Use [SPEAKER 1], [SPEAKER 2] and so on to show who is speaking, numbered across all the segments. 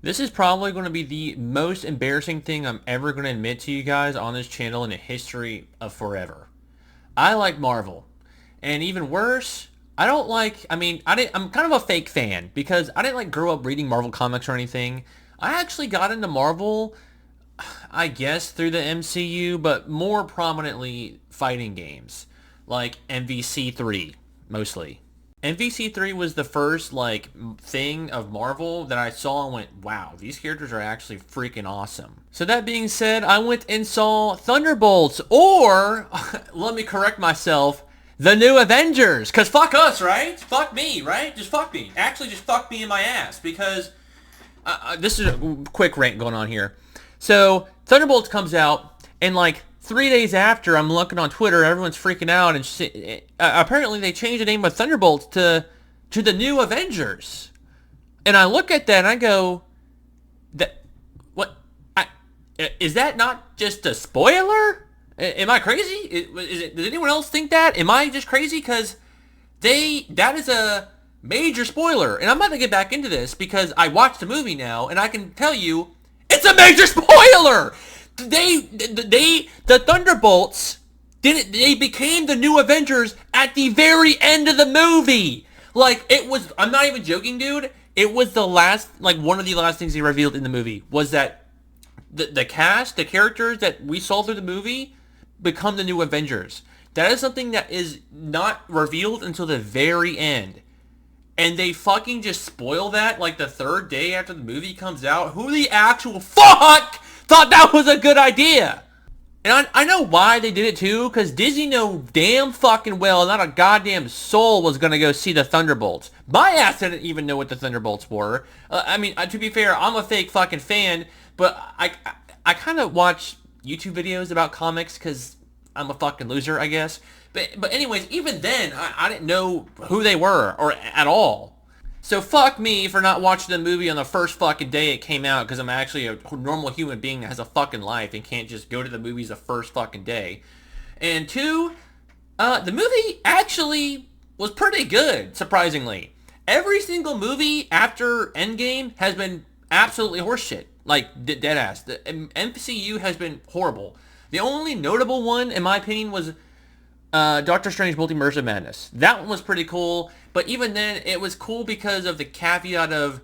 [SPEAKER 1] This is probably going to be the most embarrassing thing I'm ever going to admit to you guys on this channel in the history of forever. I like Marvel. And even worse, I don't like, I'm kind of a fake fan because I didn't like grow up reading Marvel comics or anything. I actually got into Marvel, I guess, through the MCU, but more prominently fighting games like MVC3 mostly. MVC3 was the first like thing of Marvel that I saw and went, wow, these characters are actually freaking awesome. So that being said, I went and saw Thunderbolts, or let me correct myself, the New Avengers. Cause fuck us, right? Fuck me, right? Just fuck me. Actually, just fuck me in my ass because this is a quick rant going on here. So Thunderbolts comes out, and like 3 days after, I'm looking on Twitter, everyone's freaking out, and apparently they changed the name of Thunderbolts to the New Avengers. And I look at that and I go, that what? Is that not just a spoiler? Am I crazy? Does anyone else think that? Am I just crazy? Because that is a major spoiler. And I'm about to get back into this because I watched the movie now, and I can tell you, it's a major spoiler! The Thunderbolts they became the New Avengers at the very end of the movie. Like, it was, I'm not even joking, dude. It was the last, like, one of the last things they revealed in the movie was that the cast, the characters that we saw through the movie become the New Avengers. That is something that is not revealed until the very end. And they fucking just spoil that like the third day after the movie comes out. Who the actual fuck thought that was a good idea? And I know why they did it too, because Disney know damn fucking well not a goddamn soul was going to go see the Thunderbolts. My ass didn't even know what the Thunderbolts were. To be fair, I'm a fake fucking fan, but I kind of watch YouTube videos about comics because I'm a fucking loser, I guess. But anyways, even then, I didn't know who they were, or at all. So fuck me for not watching the movie on the first fucking day it came out, because I'm actually a normal human being that has a fucking life and can't just go to the movies the first fucking day. And two, the movie actually was pretty good, surprisingly. Every single movie after Endgame has been absolutely horseshit. Like, dead ass. The MCU has been horrible. The only notable one, in my opinion, was Doctor Strange Multiverse of Madness. That one was pretty cool, but even then, it was cool because of the caveat of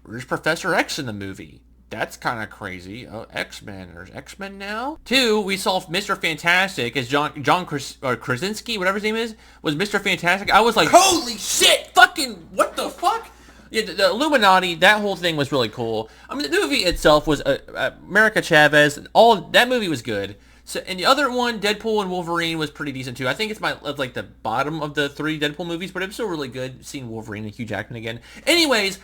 [SPEAKER 1] there's Professor X in the movie. That's kind of crazy. Oh, X-Men. There's X-Men now? Two, we saw Mr. Fantastic as John Krasinski, whatever his name is, was Mr. Fantastic. I was like, holy shit! Fucking, what the fuck? Yeah, the Illuminati, that whole thing was really cool. I mean, the movie itself was America Chavez. That movie was good. So, and the other one, Deadpool and Wolverine, was pretty decent too. I think it's like the bottom of the three Deadpool movies, but it was still really good seeing Wolverine and Hugh Jackman again. Anyways,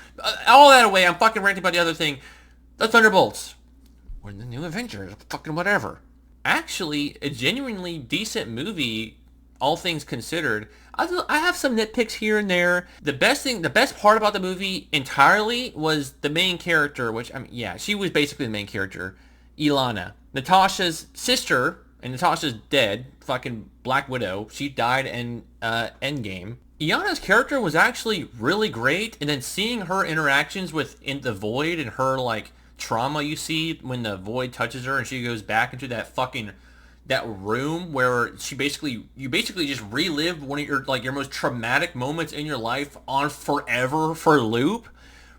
[SPEAKER 1] all that away, I'm fucking ranting about the other thing. The Thunderbolts. We're the New Avengers. Fucking whatever. Actually, a genuinely decent movie, all things considered. I have some nitpicks here and there. The best part about the movie entirely was the main character, which, I mean, yeah, she was basically the main character, Ilana. Natasha's sister, and Natasha's dead, fucking Black Widow. She died in Endgame. Ilana's character was actually really great, and then seeing her interactions with in the Void and her, like, trauma you see when the Void touches her and she goes back into that room where you basically just relive one of your most traumatic moments in your life on forever for loop.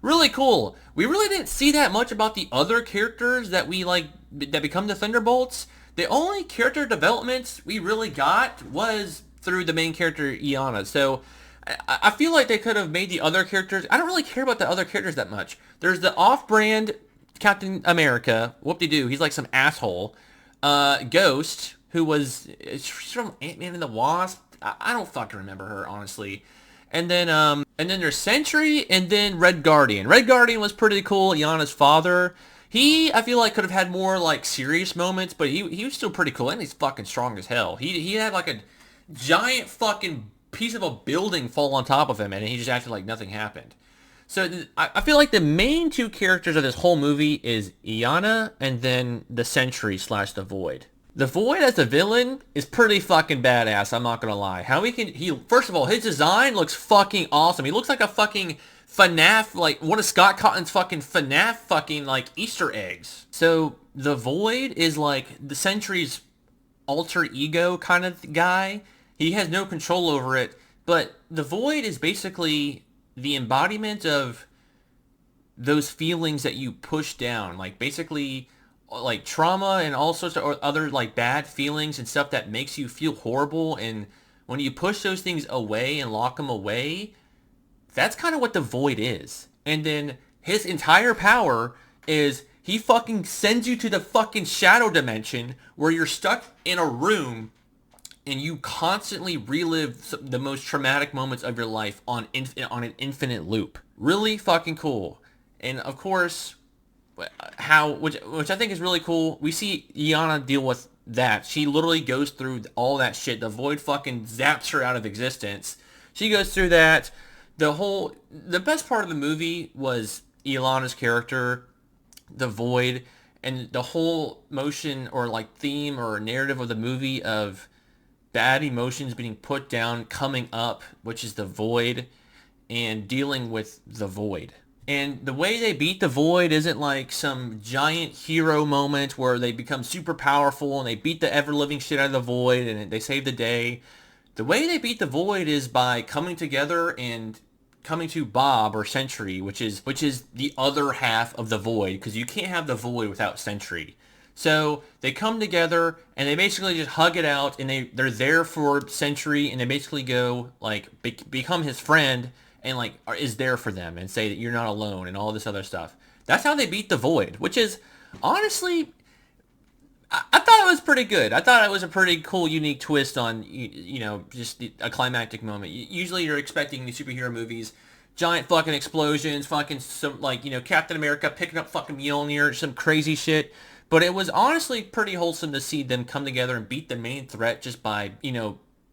[SPEAKER 1] Really cool. We really didn't see that much about the other characters that become the Thunderbolts. The only character developments we really got was through the main character, Iana. So I feel like they could have made the other characters. I don't really care about the other characters that much. There's the off-brand Captain America. Whoop-de-doo. He's like some asshole. Ghost, who was from Ant-Man and the Wasp. I don't fucking remember her, honestly. And then there's Sentry, and then Red Guardian. Red Guardian was pretty cool. Iana's father. I feel like could have had more like serious moments, but he was still pretty cool, and he's fucking strong as hell. He had like a giant fucking piece of a building fall on top of him, and he just acted like nothing happened. So I feel like the main two characters of this whole movie is Iana and then the Sentry / the Void. The Void as a villain is pretty fucking badass, I'm not gonna lie. First of all, his design looks fucking awesome. He looks like a fucking FNAF, like, one of Scott Cotton's fucking FNAF fucking, like, Easter eggs. So, the Void is, like, the Sentry's alter ego kind of guy. He has no control over it, but the Void is basically the embodiment of those feelings that you push down. Like, basically, like, trauma and all sorts of other, like, bad feelings and stuff that makes you feel horrible. And when you push those things away and lock them away, that's kind of what the Void is. And then his entire power is he fucking sends you to the fucking shadow dimension where you're stuck in a room and you constantly relive the most traumatic moments of your life on an infinite loop. Really fucking cool. And of course, which I think is really cool, we see Iana deal with that. She literally goes through all that shit. The Void fucking zaps her out of existence. She goes through that. The best part of the movie was Ilana's character, the Void, and the whole motion or like theme or narrative of the movie of bad emotions being put down, coming up, which is the Void, and dealing with the Void. And the way they beat the Void isn't like some giant hero moment where they become super powerful and they beat the ever-living shit out of the Void and they save the day. The way they beat the Void is by coming together and coming to Bob or Sentry, which is the other half of the Void, because you can't have the Void without Sentry. So they come together and they basically just hug it out, and they're there for Sentry, and they basically go like become his friend and like is there for them and say that you're not alone and all this other stuff. That's how they beat the Void, which is honestly, I thought it was pretty good. I thought it was a pretty cool, unique twist on, just a climactic moment. Usually you're expecting these superhero movies, giant fucking explosions, fucking some, like, Captain America picking up fucking Mjolnir, some crazy shit. But it was honestly pretty wholesome to see them come together and beat the main threat just by,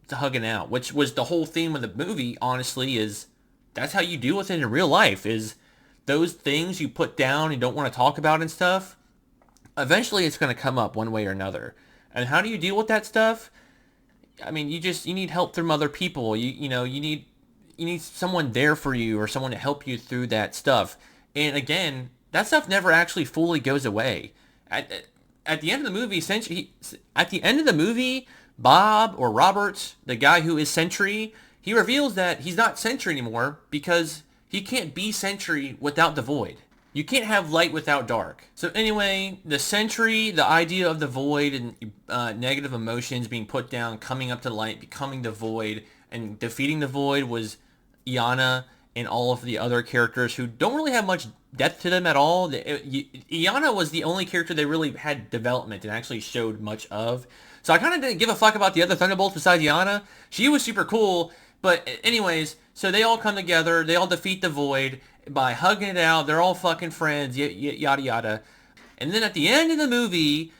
[SPEAKER 1] hugging out, which was the whole theme of the movie, honestly, is that's how you deal with it in real life, is those things you put down and don't want to talk about and stuff. Eventually it's going to come up one way or another. And how do you deal with that stuff? I mean, you need help from other people. You need someone there for you or someone to help you through that stuff. And again, that stuff never actually fully goes away. At the end of the movie, Bob or Robert, the guy who is Sentry, he reveals that he's not Sentry anymore because he can't be Sentry without the Void. You can't have light without dark. So anyway, the Sentry, the idea of the Void and negative emotions being put down, coming up to light, becoming the Void, and defeating the Void was Iana and all of the other characters who don't really have much depth to them at all. Iana was the only character they really had development and actually showed much of. So I kind of didn't give a fuck about the other Thunderbolts besides Iana. She was super cool. But anyways, so they all come together. They all defeat the Void by hugging it out. They're all fucking friends, yada yada. And then at the end of the movie,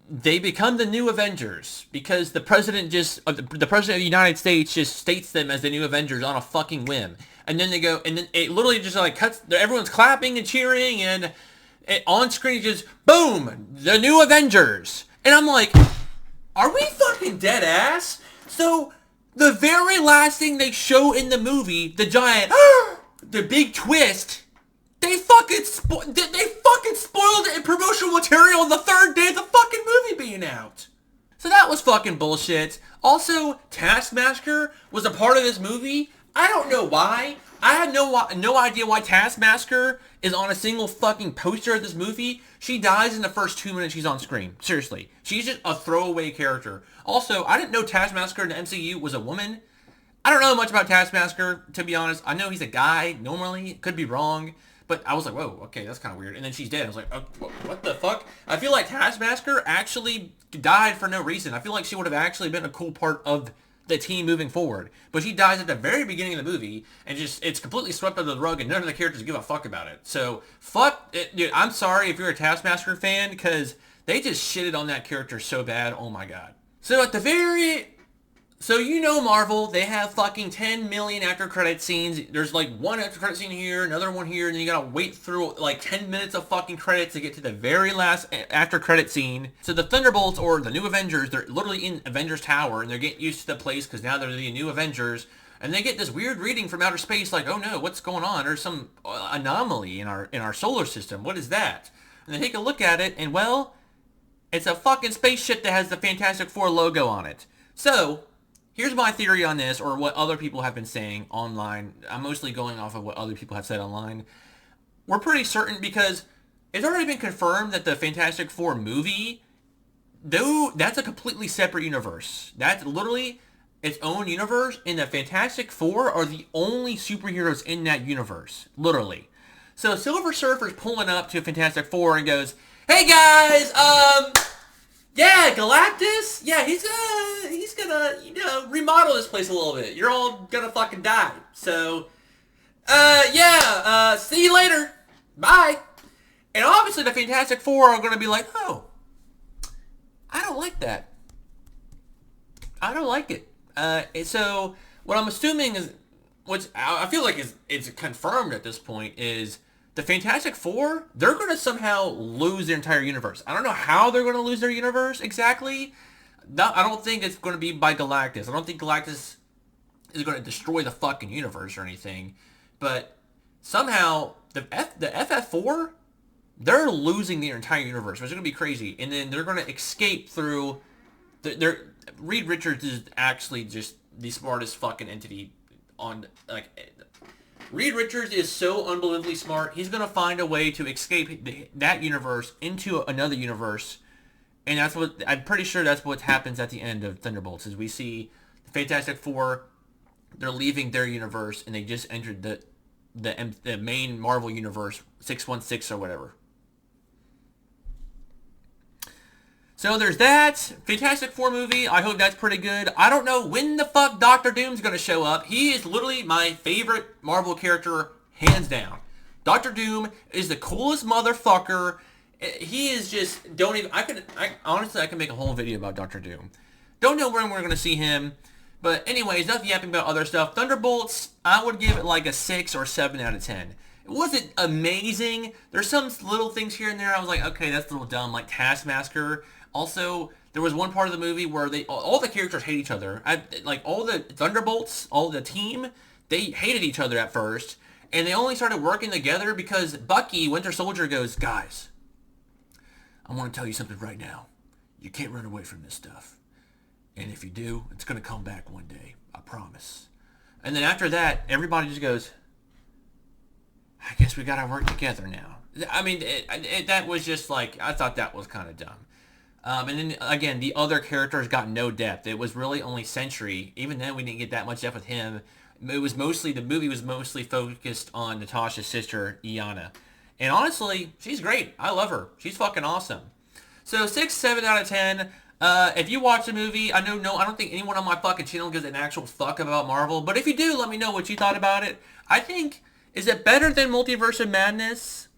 [SPEAKER 1] they become the new Avengers because the president of the United States just states them as the new Avengers on a fucking whim. And then they go, and then it literally just like cuts. Everyone's clapping and cheering, and on screen just boom, the new Avengers. And I'm like, are we fucking dead ass? So the very last thing they show in the movie, the giant, the big twist, they fucking spoiled it in promotional material on the third day of the fucking movie being out. So that was fucking bullshit. Also, Taskmasker was a part of this movie. I don't know why. I had no idea why Taskmasker is on a single fucking poster of this movie. She dies in the first 2 minutes she's on screen. Seriously. She's just a throwaway character. Also, I didn't know Taskmasker in the MCU was a woman. I don't know much about Taskmasker, to be honest. I know he's a guy, normally. Could be wrong. But I was like, whoa, okay, that's kind of weird. And then she's dead. I was like, oh, what the fuck? I feel like Taskmasker actually died for no reason. I feel like she would have actually been a cool part of the team moving forward. But she dies at the very beginning of the movie, and it's completely swept under the rug, and none of the characters give a fuck about it. So, fuck it, dude. I'm sorry if you're a Taskmasker fan, because they just shitted on that character so bad. Oh my god. So Marvel, they have fucking 10 million after credit scenes. There's like one after credit scene here, another one here, and then you gotta wait through like 10 minutes of fucking credits to get to the very last after credit scene. So the Thunderbolts, or the new Avengers, they're literally in Avengers Tower, and they're getting used to the place because now they're the new Avengers. and they get this weird reading from outer space, like, oh no, what's going on? There's some anomaly in our solar system. What is that? And they take a look at it, and well, it's a fucking spaceship that has the Fantastic Four logo on it. So, here's my theory on this, or what other people have been saying online. I'm mostly going off of what other people have said online. We're pretty certain because it's already been confirmed that the Fantastic Four movie, though, that's a completely separate universe. That's literally its own universe, and the Fantastic Four are the only superheroes in that universe. Literally. So Silver Surfer's pulling up to Fantastic Four and goes, "Hey guys, yeah, Galactus, yeah, he's gonna, remodel this place a little bit. You're all gonna fucking die. So, yeah, see you later. Bye." And obviously the Fantastic Four are gonna be like, "Oh, I don't like that. I don't like it." So what I'm assuming is, which I feel like it's confirmed at this point, is the Fantastic Four, they're going to somehow lose their entire universe. I don't know how they're going to lose their universe exactly. I don't think it's going to be by Galactus. I don't think Galactus is going to destroy the fucking universe or anything. But somehow the FF4, they're losing their entire universe, which is going to be crazy. And then they're going to escape through... Reed Richards is actually just the smartest fucking entity on... Reed Richards is so unbelievably smart. He's going to find a way to escape that universe into another universe. And that's what... I'm pretty sure that's what happens at the end of Thunderbolts, is we see the Fantastic Four, they're leaving their universe, and they just entered the main Marvel universe, 616 or whatever. So there's that. Fantastic Four movie. I hope that's pretty good. I don't know when the fuck Doctor Doom's going to show up. He is literally my favorite Marvel character, hands down. Doctor Doom is the coolest motherfucker. He is just... Don't even... Honestly, I can make a whole video about Doctor Doom. Don't know when we're going to see him. But anyways, enough yapping about other stuff. Thunderbolts, I would give it like a 6 or 7 out of 10. It wasn't amazing. There's some little things here and there I was like, okay, that's a little dumb, like Taskmaster. Also, there was one part of the movie where all the characters hate each other. Like, all the Thunderbolts, all the team, they hated each other at first. And they only started working together because Bucky, Winter Soldier, goes, "Guys, I want to tell you something right now. You can't run away from this stuff. And if you do, it's going to come back one day. I promise." And then after that, everybody just goes, "I guess we got to work together now." I mean, that was just like, I thought that was kind of dumb. And then, again, the other characters got no depth. It was really only Sentry. Even then, we didn't get that much depth with him. The movie was mostly focused on Natasha's sister, Iana. And honestly, she's great. I love her. She's fucking awesome. So, 6, 7 out of 10. If you watch the movie, I don't think anyone on my fucking channel gives an actual fuck about Marvel. But if you do, let me know what you thought about it. I think, is it better than Multiverse of Madness?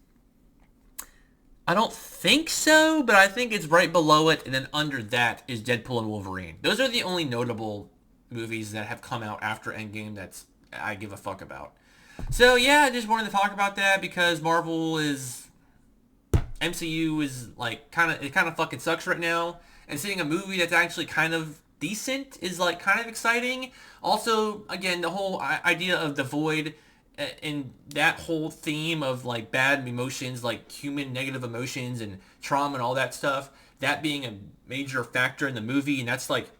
[SPEAKER 1] I don't think so, but I think it's right below it, and then under that is Deadpool and Wolverine. Those are the only notable movies that have come out after Endgame that I give a fuck about. So yeah, I just wanted to talk about that because MCU is like it kind of fucking sucks right now, and seeing a movie that's actually kind of decent is like kind of exciting. Also, again, the whole idea of the Void and that whole theme of like bad emotions, like human negative emotions and trauma and all that stuff, that being a major factor in the movie, and that's like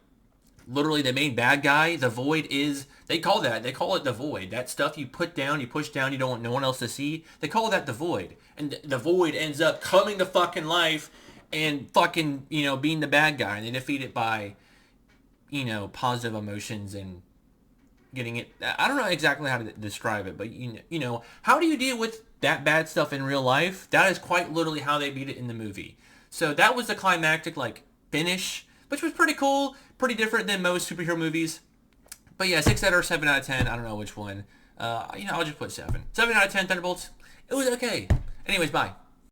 [SPEAKER 1] literally the main bad guy. The Void is, they call it the Void. That stuff you put down, you push down, you don't want no one else to see. They call that the Void. And the Void ends up coming to fucking life and fucking, being the bad guy. And they defeat it by, positive emotions and getting it. I don't know exactly how to describe it, but how do you deal with that bad stuff in real life? That is quite literally how they beat it in the movie. So that was the climactic finish, which was pretty cool, pretty different than most superhero movies. But yeah, 6 out or 7 out of 10. I don't know which one. I'll just put 7. 7 out of 10 Thunderbolts. It was okay. Anyways, bye.